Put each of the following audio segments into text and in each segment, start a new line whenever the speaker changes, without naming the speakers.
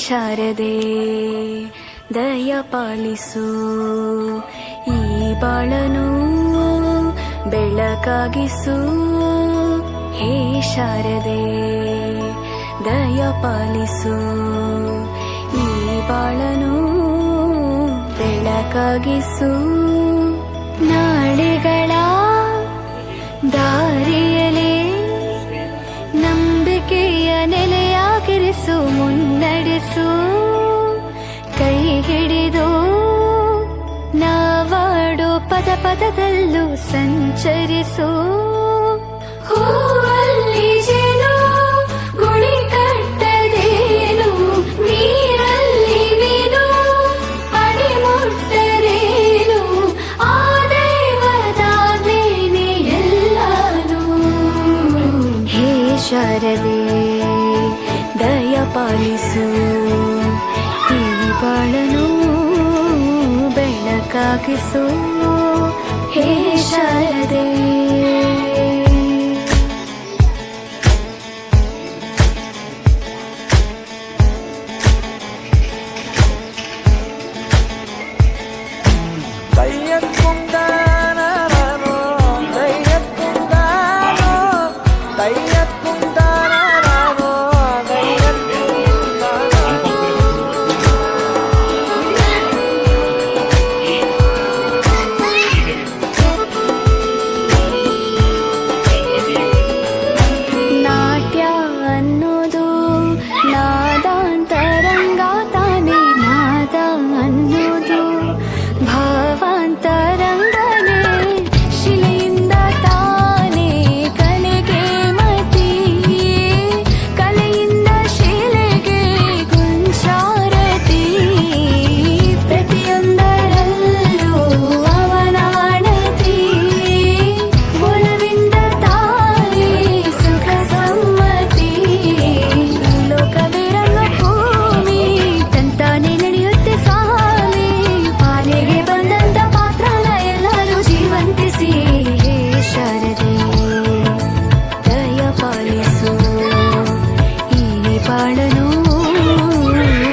ಶಾರದೆ ದಯ ಪಾಲಿಸು, ಈ ಬಾಳನು ಬೆಳಕಾಗಿಸು. ಹೇ ಶಾರದೆ ದಯ ಪಾಲಿಸು, ಈ ಬಾಳನು ಬೆಳಕಾಗಿಸು. ನಾಳೆಗಳ ದಾರಿಯಲೇ ನಂಬಿಕೆಯ ನೆಲೆಯಾಗಿರಿಸು, ಮುನ್ನಡೆಸು. ಕೈ ಹಿಡಿದು ನಾವಾಡೋ ಪದ ಪದದಲ್ಲೂ ಸಂಚರಿಸು. ಹೂವಲ್ಲಿ ಜೇನು ಗುಳಿ ಕಟ್ಟದೇನು, ನೀರಲ್ಲಿ ಮೀನು ಅಡಿ ಮುಟ್ಟರೇನು, ಆ ದೈವದಾಜ್ಞೆನೇ ಎಲ್ಲಾನು. ಹೇ ಶಾರದೆ ದಯ ಪಾಲಿಸು, ಈ ಬಾಳನು ಬೆಳಕಾಗಿಸು. ಹೇ ಶಾರದೆ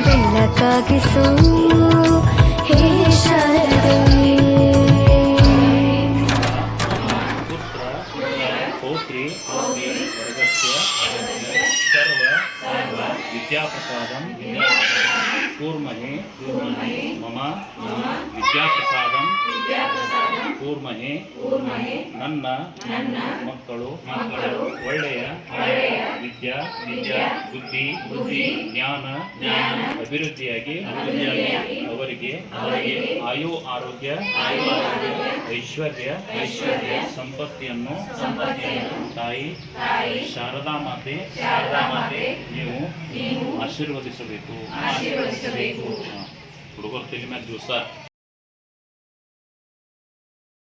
ಬೆಳಕಾಗಿಸು. ಹೇ ಶಾರದೆ
ಪುತ್ರ ಪೌತ್ರಿ ವರ್ಗಸ್ಯ ಸರ್ವ ವಿದ್ಯಾಪ್ರಸಾದಂ ಕೂರ್ಮಹೇ ಮಮ ವಿದ್ಯಾಪ್ರಸಾದಂ ಕೂರ್ಮಹೇ. ನನ್ನ ಮಕ್ಕಳು ಒಳ್ಳೆಯ ವಿದ್ಯಾ ಬುದ್ಧಿ ಜ್ಞಾನ ಅಭಿವೃದ್ಧಿಯಾಗಿ ಅವರಿಗೆ ಆಯು ಆರೋಗ್ಯ ಐಶ್ವರ್ಯ ಸಂಪತ್ತಿಯನ್ನು ತಾಯಿ ಶಾರದಾ ಮಾತೆ ನೀವು ಆಶೀರ್ವದಿಸಬೇಕು. ಹುಡುಗರ ತಲೆ ಮೇಲೆ ದಿವಸ